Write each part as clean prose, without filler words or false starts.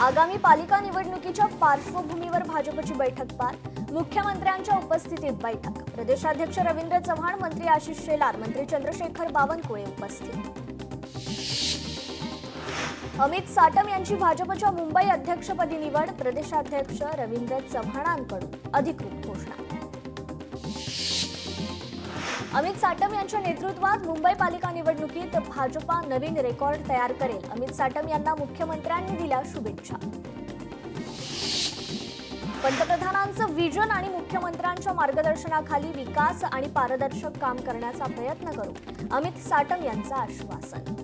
आगामी पालिका निवडणुकीच्या पार्श्वभूमीवर भाजपची बैठक पार. मुख्यमंत्र्यांच्या उपस्थितीत बैठक. प्रदेशाध्यक्ष रवींद्र चव्हाण, मंत्री आशिष शेलार, मंत्री चंद्रशेखर बावनकुळे उपस्थित. अमित साटम यांची भाजपच्या मुंबई अध्यक्षपदी निवड. प्रदेशाध्यक्ष रवींद्र चव्हाणांकडून अधिकृत घोषणा. अमित साटम यांच्या नेतृत्वात मुंबई पालिका निवडणुकीत भाजपा नवीन रेकॉर्ड तयार करेल. अमित साटम यांना मुख्यमंत्र्यांनी दिल्या शुभेच्छा. पंतप्रधानांचं विजन आणि मुख्यमंत्र्यांच्या मार्गदर्शनाखाली विकास आणि पारदर्शक काम करण्याचा प्रयत्न करू. अमित साटम यांचं आश्वासन.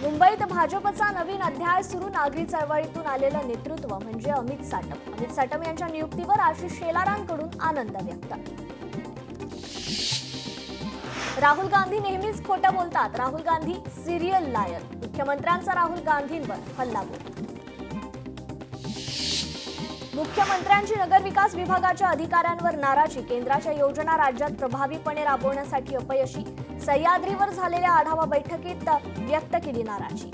मुंबईत भाजपचा नवीन अध्याय सुरू. नागरी चळवळीतून आलेलं नेतृत्व म्हणजे अमित साटम. अमित साटम यांच्या नियुक्तीवर आशिष शेलारांकडून आनंद व्यक्त. राहुल गांधी नेहमीच खोटं बोलतात. राहुल गांधी सिरियल लायर. मुख्यमंत्र्यांचा राहुल गांधींवर हल्लाबोल. मुख्यमंत्र्यांची नगरविकास विभागाच्या अधिकाऱ्यांवर नाराजी. केंद्राच्या योजना राज्यात प्रभावीपणे राबवण्यासाठी अपयशी. सह्याद्रीवर झालेल्या आढावा बैठकीत व्यक्त केली नाराजी.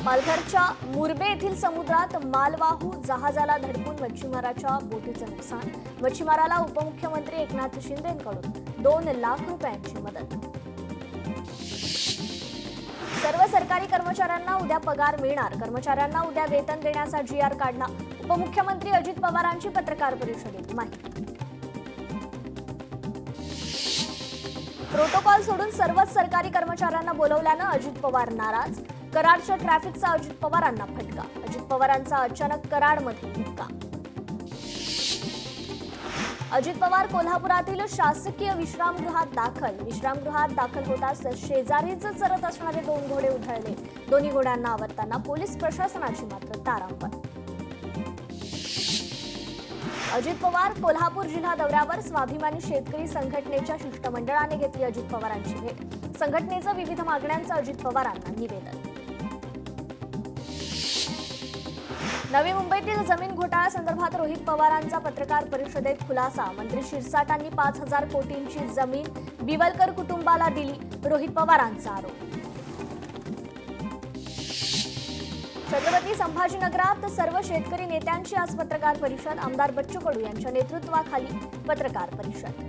पालघरच्या मुरबे येथील समुद्रात मालवाहू जहाजाला धडकून मच्छीमाराच्या बोटीचं नुकसान. मच्छीमाराला उपमुख्यमंत्री एकनाथ शिंदेंकडून 2 लाख रुपयांची मदत. सर्व सरकारी कर्मचाऱ्यांना उद्या पगार मिळणार. कर्मचाऱ्यांना उद्या वेतन देण्याचा GR काढला. उपमुख्यमंत्री अजित पवारांची पत्रकार परिषदेत माहिती. प्रोटोकॉल सोडून सर्वच सरकारी कर्मचाऱ्यांना बोलवल्यानं अजित पवार नाराज. कराडच्या ट्रॅफिकचा अजित पवारांना फटका. अजित पवारांचा अचानक कराडमध्ये मुक्काम. अजित पवार कोल्हापुरातील शासकीय विश्रामगृहात दाखल. विश्रामगृहात दाखल होताच शेजारीच चरत असणारे 2 घोडे उधळले. दोन्ही घोड्यांना आवरताना पोलीस प्रशासनाची मात्र तारांबळ. अजित पवार कोल्हापूर जिल्हा दौऱ्यावर. स्वाभिमानी शेतकरी संघटनेच्या शिष्टमंडळाने घेतली अजित पवारांची भेट. संघटनेचं विविध मागण्यांचं अजित पवारांना निवेदन. नवी मुंबईतील जमीन घोटाळ्यासंदर्भात रोहित पवारांचा पत्रकार परिषदेत खुलासा. मंत्री शिरसाटांनी 5,000 कोटींची जमीन बिवलकर कुटुंबाला दिली. रोहित पवारांचा आरोप. छत्रपती संभाजीनगरात सर्व शेतकरी नेत्यांची आज पत्रकार परिषद. आमदार बच्चू कडू यांच्या नेतृत्वाखाली पत्रकार परिषद.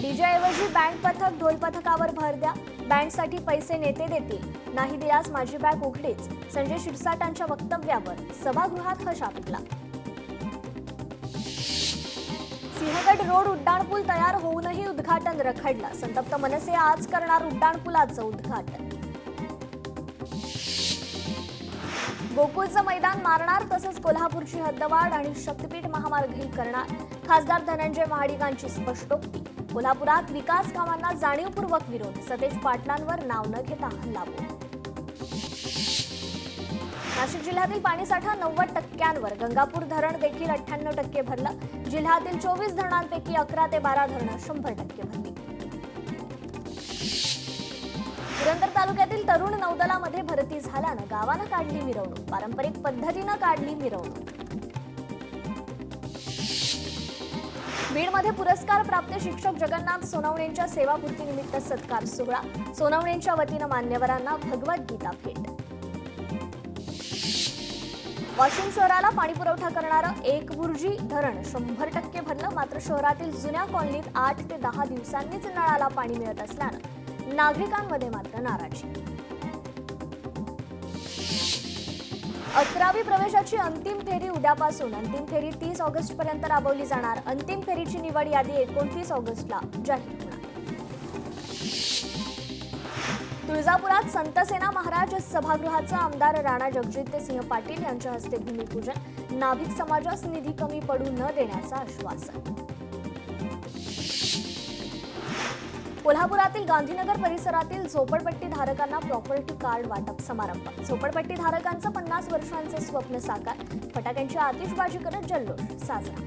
डीजेऐवजी बँड पथक, ढोल पथकावर भर द्या. बँडसाठी पैसे नेते देतील. नाही दिल्यास माझी बॅग उघडीच. संजय शिरसाटांच्या वक्तव्यावर सभागृहात हशा पिटला. सिंहगड रोड उड्डाणपूल तयार होऊनही उद्घाटन रखडलं. संतप्त मनसे आज करणार उड्डाणपुलाचं उद्घाटन. गोकुळचं मैदान मारणार. तसंच कोल्हापूरची हद्दवाढ आणि शक्तीपीठ महामार्गही करणार. खासदार धनंजय महाडिकांची स्पष्टोक्ती. कोल्हापुरात विकास कामांना जाणीवपूर्वक विरोध. सतेज पाटलांवर नाव न घेता हल्लाबोल. नाशिक जिल्ह्यातील पाणीसाठा 90%वर. गंगापूर धरण देखील 98% भरलं. जिल्ह्यातील 24 धरणांपैकी 11 ते 12 धरणं 100% भरली. पुरंदर तालुक्यातील तरुण नौदलामध्ये भरती झाल्यानं गावानं काढली मिरवणूक. पारंपरिक पद्धतीनं काढली मिरवणूक. बीडमध्ये पुरस्कार प्राप्त शिक्षक जगन्नाथ सोनवणेंच्या सेवापूर्तीनिमित्त सत्कार सोहळा. सोनवणेंच्या वतीनं मान्यवरांना भगवद्गीता भेट. वाशिम शहराला पाणीपुरवठा करणारं एकबुर्जी धरण 100% भरलं. मात्र शहरातील जुन्या कॉलनीत 8 ते 10 दिवसांनीच नळाला पाणी मिळत असल्यानं नागरिकांमध्ये मात्र नाराजी. 11वी प्रवेशाची अंतिम फेरी उद्यापासून. अंतिम फेरी 30 ऑगस्टपर्यंत राबवली जाणार. अंतिम फेरीची निवड यादी 29 ऑगस्टला जाहीर होणार. तुळजापुरात संतसेना महाराज सभागृहाचं आमदार राणा जगजितसिंह पाटील यांच्या हस्ते भूमिपूजन. नाभिक समाजास निधी कमी पडू न देण्याचं आश्वासन. कोल्हापुरातील गांधीनगर परिसरातील झोपडपट्टी धारकांना प्रॉपर्टी कार्ड वाटप समारंभ. झोपडपट्टी धारकांचं 50 वर्षांचं स्वप्न साकार. फटाक्यांची आतिषबाजी करत जल्लोष साजरा.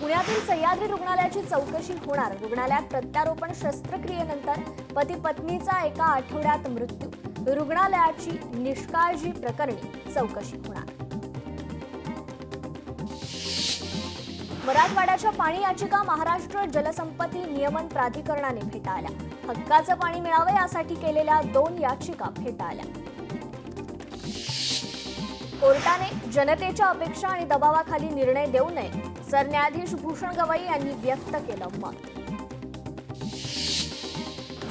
पुण्यातील सह्याद्री रुग्णालयाची चौकशी होणार. रुग्णालयात प्रत्यारोपण शस्त्रक्रियेनंतर पती पत्नीचा एका आठवड्यात मृत्यू. रुग्णालयाची निष्काळजी प्रकरणी चौकशी होणार. मराठवाड्याच्या पाणी याचिका महाराष्ट्र जलसंपत्ती नियमन प्राधिकरणाने फेटाळल्या. हक्काचं पाणी मिळावं यासाठी केलेल्या 2 याचिका फेटाळल्या. कोर्टाने जनतेच्या अपेक्षा आणि दबावाखाली निर्णय देऊ नये, सरन्यायाधीश भूषण गवई यांनी व्यक्त केलं मत.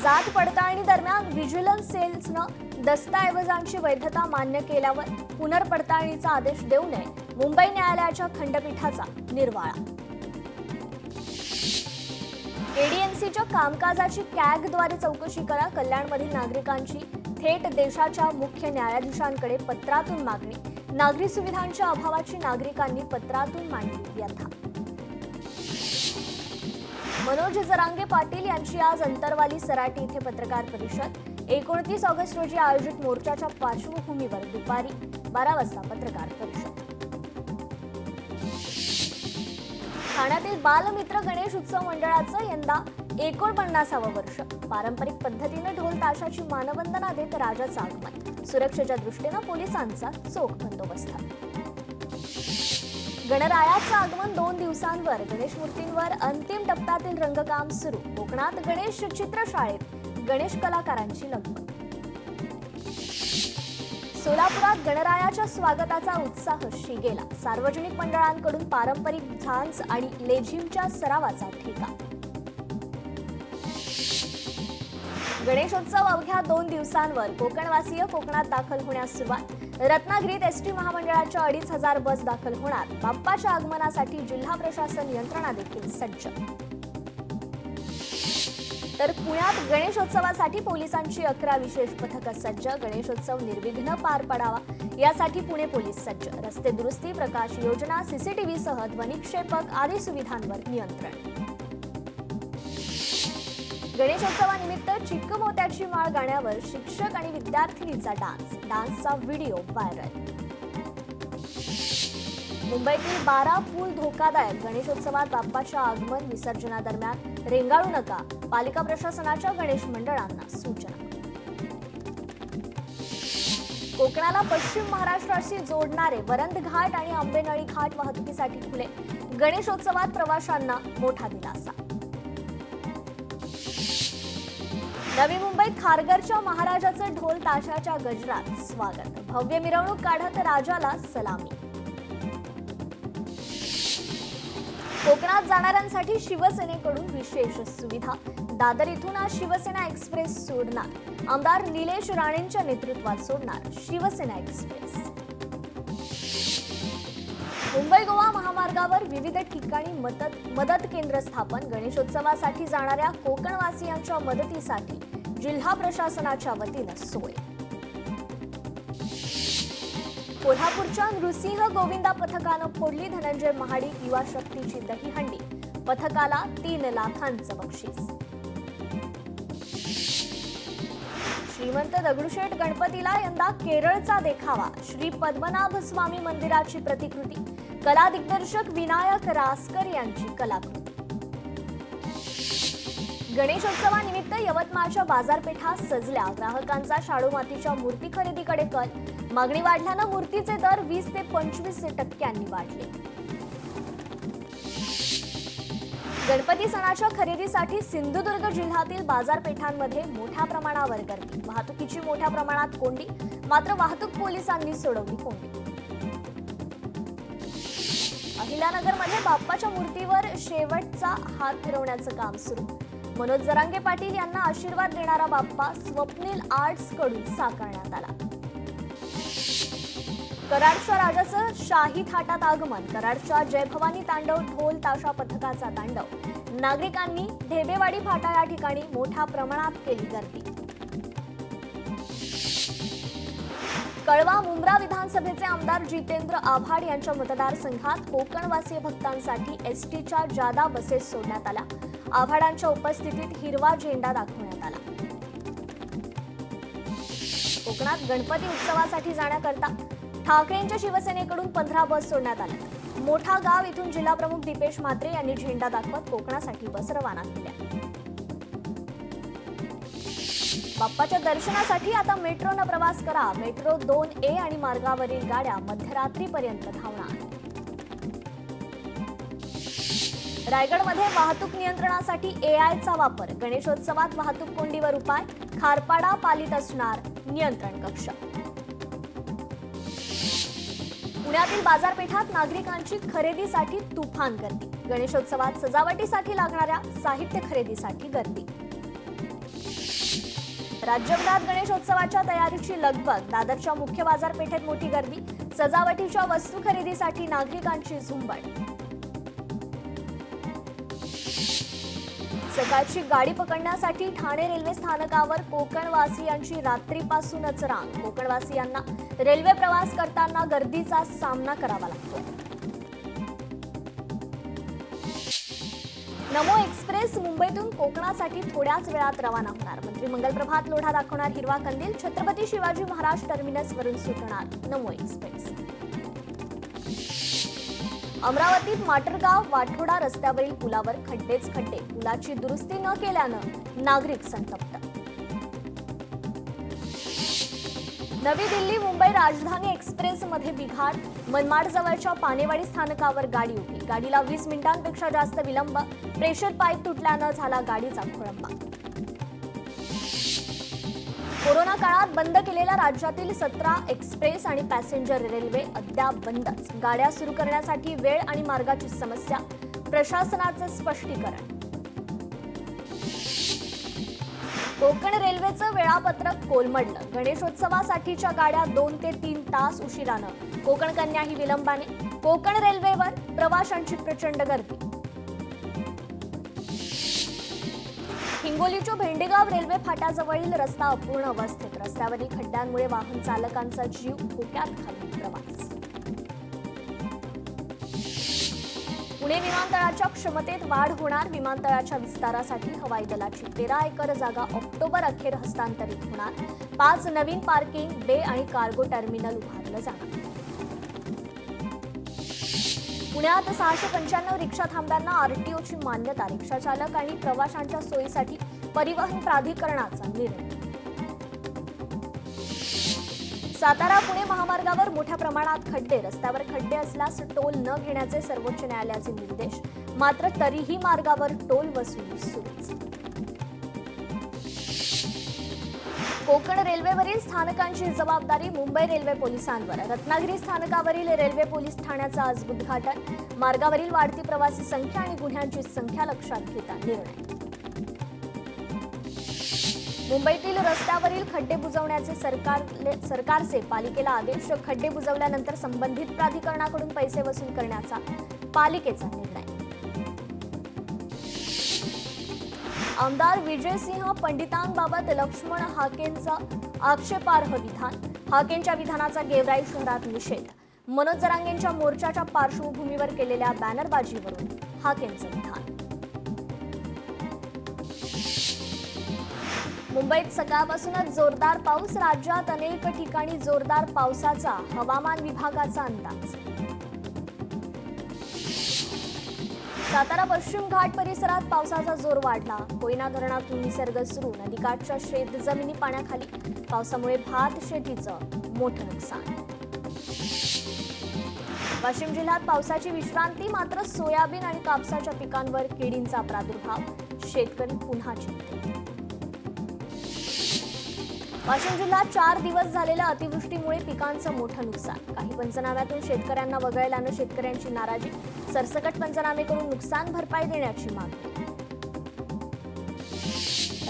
जात पडताळणी दरम्यान व्हिजिलन्स सेल्सनं दस्तऐवजांची वैधता मान्य केल्यावर पुनर्पडताळणीचा आदेश देऊ नये, मुंबई न्यायालयाच्या खंडपीठाचा निर्वाळा. एडीएमसीच्या कामकाजाची कॅगद्वारे चौकशी करा. कल्याणमधील नागरिकांची थेट देशाच्या मुख्य न्यायाधीशांकडे पत्रातून मागणी. नागरी सुविधांच्या अभावाची नागरिकांनी पत्रातून मांडली व्यथा. मनोज जरांगे पाटील यांची आज अंतरवाली सराटी इथे पत्रकार परिषद. 29 ऑगस्ट रोजी आयोजित मोर्चाच्या पार्श्वभूमीवर दुपारी 12 वाजता पत्रकार परिषद. ठाण्यातील बालमित्र गणेश उत्सव मंडळाचं यंदा 49वे वर्ष. पारंपरिक पद्धतीने ढोल ताशाची मानवंदना देत राजाचं आगमन. सुरक्षेच्या दृष्टीनं पोलिसांचा चोख बंदोबस्त. गणरायाचं आगमन 2 दिवसांवर. गणेश मूर्तींवर अंतिम टप्प्यातील रंगकाम सुरू. कोकणात गणेश चित्रशाळेत गणेश कलाकारांची लगबग. सोलापुरात गणरायाच्या स्वागताचा उत्साह शिगेला. सार्वजनिक मंडळांकडून पारंपरिक झांज आणि लेझिमच्या सरावाचा ठेका. गणेशोत्सव अवघ्या 2 दिवसांवर. कोकणवासीय कोकणात दाखल होण्यास सुरुवात. रत्नागिरीत एसटी महामंडळाच्या 2,500 बस दाखल होणार. बाप्पाच्या आगमनासाठी जिल्हा प्रशासन यंत्रणा देखील सज्ज. तर पुण्यात गणेशोत्सवासाठी पोलिसांची 11 विशेष पथकं सज्ज. गणेशोत्सव निर्विघ्न पार पडावा यासाठी पुणे पोलीस सज्ज. रस्ते दुरुस्ती, प्रकाश योजना, सीसीटीव्हीसह ध्वनिक्षेपक आदी सुविधांवर नियंत्रण. गणेशोत्सवानिमित्त चिक्क मोत्याची माळ गाण्यावर शिक्षक आणि विद्यार्थिनीचा डान्सचा व्हिडिओ व्हायरल. मुंबईतील 12 पूल धोकादायक. गणेशोत्सवात बाप्पाच्या आगमन विसर्जनादरम्यान रेंगाळू नका, पालिका प्रशासनाच्या गणेश मंडळांना सूचना. कोकणाला पश्चिम महाराष्ट्राशी जोडणारे वरंध घाट आणि आंबेनळी घाट वाहतुकीसाठी खुले. गणेशोत्सवात प्रवाशांना मोठा दिलासा. नवी मुंबईत खारघरच्या महाराजाचं ढोल ताशाच्या गजरात स्वागत. भव्य मिरवणूक काढत राजाला सलामी. कोकणात जाणाऱ्यांसाठी शिवसेनेकडून विशेष सुविधा. दादर इथून आज शिवसेना एक्सप्रेस सोडणार. आमदार निलेश राणेंच्या नेतृत्वात सोडणार शिवसेना एक्सप्रेस. मुंबई गोवा महामार्गावर विविध ठिकाणी मदत केंद्र स्थापन. गणेशोत्सवासाठी जाणाऱ्या कोकणवासियांच्या मदतीसाठी जिल्हा प्रशासनाच्या वतीनं सोय. कोल्हापूरच्या नृसिंह गोविंदा पथकानं फोडली धनंजय महाडिक युवा शक्तीची दहीहंडी. पथकाला 3 लाखांचं बक्षीस. श्रीमंत दगडूशेठ गणपतीला यंदा केरळचा देखावा. श्री पद्मनाभ स्वामी मंदिराची प्रतिकृती. कला दिग्दर्शक विनायक रासकर यांची कलाकृती. गणेशोत्सवानिमित्त यवतमाळच्या बाजारपेठा सजल्या. ग्राहकांचा शाडू मातीच्या मूर्ती खरेदीकडे कल. मागणी वाढल्यानं मूर्तीचे दर 20 ते 25% वाढले. गणपती सणाच्या खरेदीसाठी सिंधुदुर्ग जिल्ह्यातील बाजारपेठांमध्ये मोठ्या प्रमाणावर गर्दी. वाहतुकीची मोठ्या प्रमाणात कोंडी. मात्र वाहतूक पोलिसांनी सोडवली कोंडी. अहिल्यानगरमध्ये बाप्पाच्या मूर्तीवर शेवटचा हात फिरवण्याचं काम सुरू. मनोज जरांगे पाटील यांना आशीर्वाद देणारा बाप्पा स्वप्नील आर्ट्स कडून साकारण्यात आला. कराडच्या राजाचं शाही थाटात आगमन. कराडच्या जय भवानी तांडव ढोल ताशा पथकाचा तांडव. नागरिकांनी ढेबेवाडी फाटा या ठिकाणी मोठ्या प्रमाणात केली गर्दी. कळवा मुंब्रा विधानसभेचे आमदार जितेंद्र आव्हाड यांच्या मतदारसंघात कोकणवासीय भक्तांसाठी एसटीच्या जादा बसेस सोडण्यात आल्या. आव्हाडांच्या उपस्थितीत हिरवा झेंडा दाखवण्यात आला. कोकणात गणपती उत्सवासाठी जाण्याकरता ठाकरेंच्या शिवसेनेकडून 15 बस सोडण्यात आल्या. मोठा गाव इथून जिल्हाप्रमुख दीपेश म्हात्रे यांनी झेंडा दाखवत कोकणासाठी बस रवाना केल्या. बाप्पाच्या दर्शनासाठी आता मेट्रोनं प्रवास करा. मेट्रो 2A आणि मार्गावरील गाड्या मध्यरात्रीपर्यंत धावणार. रायगडमध्ये वाहतूक नियंत्रणासाठी एआयचा वापर, गणेशोत्सवात वाहतूक कोंडीवर उपाय, खारपाडा पालित असणार नियंत्रण कक्ष. पुण्यातील बाजारपेठात नागरिकांची खरेदीसाठी तुफान गर्दी, गणेशोत्सवात सजावटीसाठी लागणाऱ्या साहित्य खरेदीसाठी गर्दी. राज्यभरात गणेशोत्सवाच्या तयारीची लगबग, दादरच्या मुख्य बाजारपेठेत मोठी गर्दी, सजावटीच्या वस्तू खरेदीसाठी नागरिकांची झुंबड. सकाळची गाडी पकडण्यासाठी ठाणे रेल्वे स्थानकावर कोकणवासियांची रात्रीपासूनच रांग, कोकणवासियांना रेल्वे प्रवास करताना गर्दीचा सामना करावा लागतो. नमो एक्सप्रेस मुंबईतून कोकणासाठी थोड्याच वेळात रवाना होणार. मंत्री मंगल प्रभात लोढा दाखवणार हिरवा कंदील, छत्रपती शिवाजी महाराज टर्मिनसवरून सुटणार नमो एक्सप्रेस. अमरावतीत माटरगाव वाठोडा रस्त्यावरील पुलावर खड्डेच खड्डे, पुलाची दुरुस्ती न केल्यानं नागरिक संतप्त. नवी दिल्ली मुंबई राजधानी एक्सप्रेसमध्ये बिघाड, मनमाड जवळच्या पानेवाडी स्थानकावर गाडी उभी, गाडीला 20 मिनिटांपेक्षा जास्त विलंब, प्रेशर पाईप तुटल्यानं झाला गाडीचा खोळंबा. कोरोना काळात बंद केलेल्या राज्यातील 17 एक्सप्रेस आणि पॅसेंजर रेल्वे अद्याप बंदच, गाड्या सुरू करण्यासाठी वेळ आणि मार्गाची समस्या, प्रशासनाचं स्पष्टीकरण. कोकण रेल्वेचं वेळापत्रक कोलमडलं, गणेशोत्सवासाठीच्या गाड्या 2 ते 3 तास उशिरानं, कोकण कन्या ही विलंबाने, कोकण रेल्वेवर प्रवाशांची प्रचंड गर्दी. हिंगोलीच्या भेंडेगाव रेल्वे फाट्याजवळील रस्ता अपूर्ण अवस्थेत, रस्त्यावरील खड्ड्यांमुळे वाहन चालकांचा जीव धोक्यात घालून प्रवास. पुणे विमानतळाच्या क्षमतेत वाढ होणार, विमानतळाच्या विस्तारासाठी हवाई दलाची 13 एकर जागा ऑक्टोबर अखेर हस्तांतरित होणार, 5 नवीन पार्किंग बे आणि कार्गो टर्मिनल उभारलं जाणार. पुण्यात 695 रिक्षा थांब्यांना आरटीओची मान्यता, रिक्षा चालक आणि प्रवाशांच्या सोयीसाठी परिवहन प्राधिकरणाचा निर्णय. सातारा पुणे महामार्गावर मोठ्या प्रमाणात खड्डे, रस्त्यावर खड्डे असल्यास टोल न घेण्याचे सर्वोच्च न्यायालयाचे निर्देश, मात्र तरीही मार्गावर टोल वसुली सुरूच. कोकण रेल्वेवरील स्थानकांची जबाबदारी मुंबई रेल्वे पोलिसांवर, रत्नागिरी स्थानकावरील रेल्वे पोलीस ठाण्याचं आज उद्घाटन, मार्गावरील वाढती प्रवासी संख्या आणि गुन्ह्यांची संख्या लक्षात घेता निर्णय. मुंबईतील रस्त्यावरील खड्डे बुजवण्याचे सरकारचे पालिकेला आदेश, खड्डे बुजवल्यानंतर संबंधित प्राधिकरणाकडून पैसे वसूल करण्याचा पालिकेचा निर्णय. आमदार विजयसिंह पंडितांबाबत लक्ष्मण हाकेंचं आक्षेपार्ह विधान, हाकेंच्या विधानाचा गेवराई शहरात निषेध, मनोज जरांगेंच्या मोर्चाच्या पार्श्वभूमीवर केलेल्या बॅनरबाजीवरून हाकेंचं विधान. मुंबईत सकाळपासूनच जोरदार पाऊस, राज्यात अनेक ठिकाणी जोरदार पावसाचा हवामान विभागाचा अंदाज. सातारा पश्चिम घाट परिसरात पावसाचा जोर वाढला, कोयना धरणातून विसर्ग सुरू, नदीकाठच्या शेतजमिनी पाण्याखाली, पावसामुळे भात शेतीचं मोठं नुकसान. वाशिम जिल्ह्यात पावसाची विश्रांती, मात्र सोयाबीन आणि कापसाच्या पिकांवर किडींचा प्रादुर्भाव, शेतकरी पुन्हा चिंतेत. वाशिम जिल्ह्यात 4 दिवस झालेल्या अतिवृष्टीमुळे पिकांचं मोठं नुकसान, काही पंचनाम्यातून शेतकऱ्यांना वगळल्यानं शेतकऱ्यांची नाराजी, सरसकट पंचनामे करून नुकसान भरपाई देण्याची मागणी.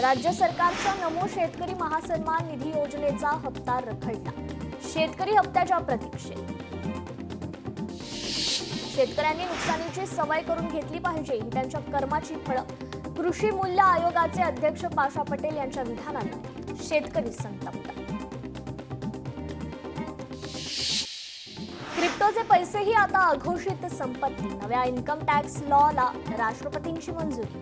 राज्य सरकारच्या नमो शेतकरी महासन्मान निधी योजनेचा हप्ता रखडला, शेतकरी हप्त्याच्या प्रतीक्षेत. शेतकऱ्यांनी नुकसानीची सवय करून घेतली पाहिजे ही त्यांच्या कर्माची फळं, कृषी मूल्य आयोगाचे अध्यक्ष पाशा पटेल यांच्या विधानानं शेतकरी संतप्त. क्रिप्टोचे पैसेही आता अघोषित संपत्ती, नव्या इन्कम टॅक्स लॉला राष्ट्रपतींची मंजुरी.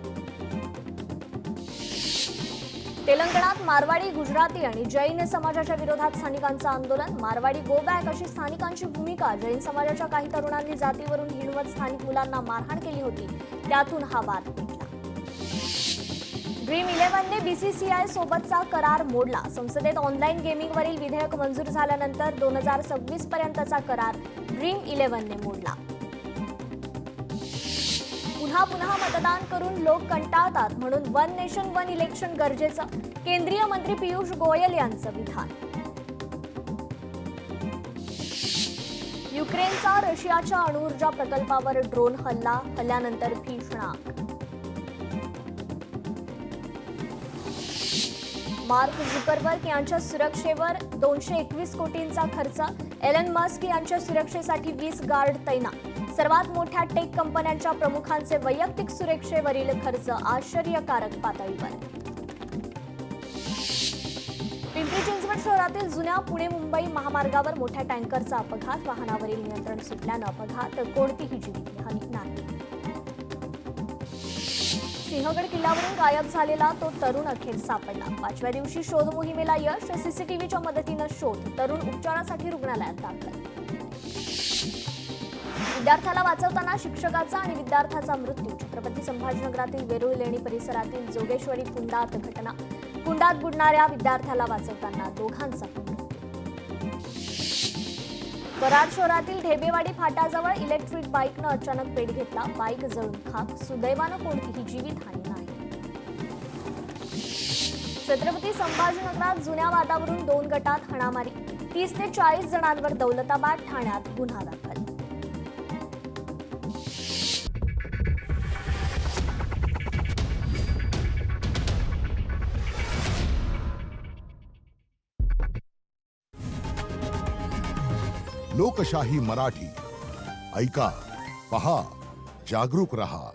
तेलंगणात मारवाडी, गुजराती आणि जैन समाजाच्या विरोधात स्थानिकांचं आंदोलन, मारवाडी गो बॅक अशी स्थानिकांची भूमिका, जैन समाजाच्या काही तरुणांनी जातीवरून हिणवत स्थानिक मुलांना मारहाण केली होती, त्यातून हा वाद पेटला. ड्रीम 11ने बीसीसीआय सोबतचा करार मोडला, संसदेत ऑनलाईन गेमिंगवरील विधेयक मंजूर झाल्यानंतर 2026 पर्यंतचा करार ड्रीम 11ने मोडला. पुन्हा पुन्हा मतदान करून लोक कंटाळतात म्हणून वन नेशन वन इलेक्शन गरजेचं, केंद्रीय मंत्री पियुष गोयल यांचं विधान. युक्रेनचा रशियाच्या अणुऊर्जा प्रकल्पावर ड्रोन हल्ल्यानंतर भीषण आग. मार्क झुकरबर्ग यांच्या सुरक्षेवर 221 कोटींचा खर्च. एलन मस्क यांच्या सुरक्षेसाठी 20 गार्ड तैनात. सर्वात मोठ्या टेक कंपन्यांच्या प्रमुखांचे वैयक्तिक सुरक्षेवरील खर्च आश्चर्यकारक पातळीवर. पिंपरी चिंचवड शहरातील जुन्या पुणे मुंबई महामार्गावर मोठ्या टँकरचा अपघात. वाहनावरील नियंत्रण सुटल्यानं अपघात, कोणतीही जीवितहानी नाही. सिंहगड किल्ल्यावरून गायब झालेला तो तरुण अखेर सापडला. 5व्या दिवशी शोध मोहिमेला यश. सीसीटीव्हीच्या मदतीनं शोध. तरुण उपचारासाठी रुग्णालयात दाखल. विद्यार्थ्याला वाचवताना शिक्षकाचा आणि विद्यार्थ्याचा मृत्यू. छत्रपती संभाजीनगरातील वेरूळ लेणी परिसरातील जोगेश्वरी कुंडात घटना. कुंडात बुडणाऱ्या विद्यार्थ्याला वाचवताना दोघांचा मृत्यू. कराड शहरातील ढेबेवाडी फाट्याजवळ इलेक्ट्रिक बाईकनं अचानक पेट घेतला. बाईक जळून खाक. सुदैवानं कोणतीही जीवितहानी नाही. छत्रपती संभाजीनगरात जुन्या वादावरून 2 गटात हाणामारी. 30 ते 40 जणांवर दौलताबाद ठाण्यात गुन्हा दाखल. लोकशाही मराठी ऐका, पहा, जागरूक रहा.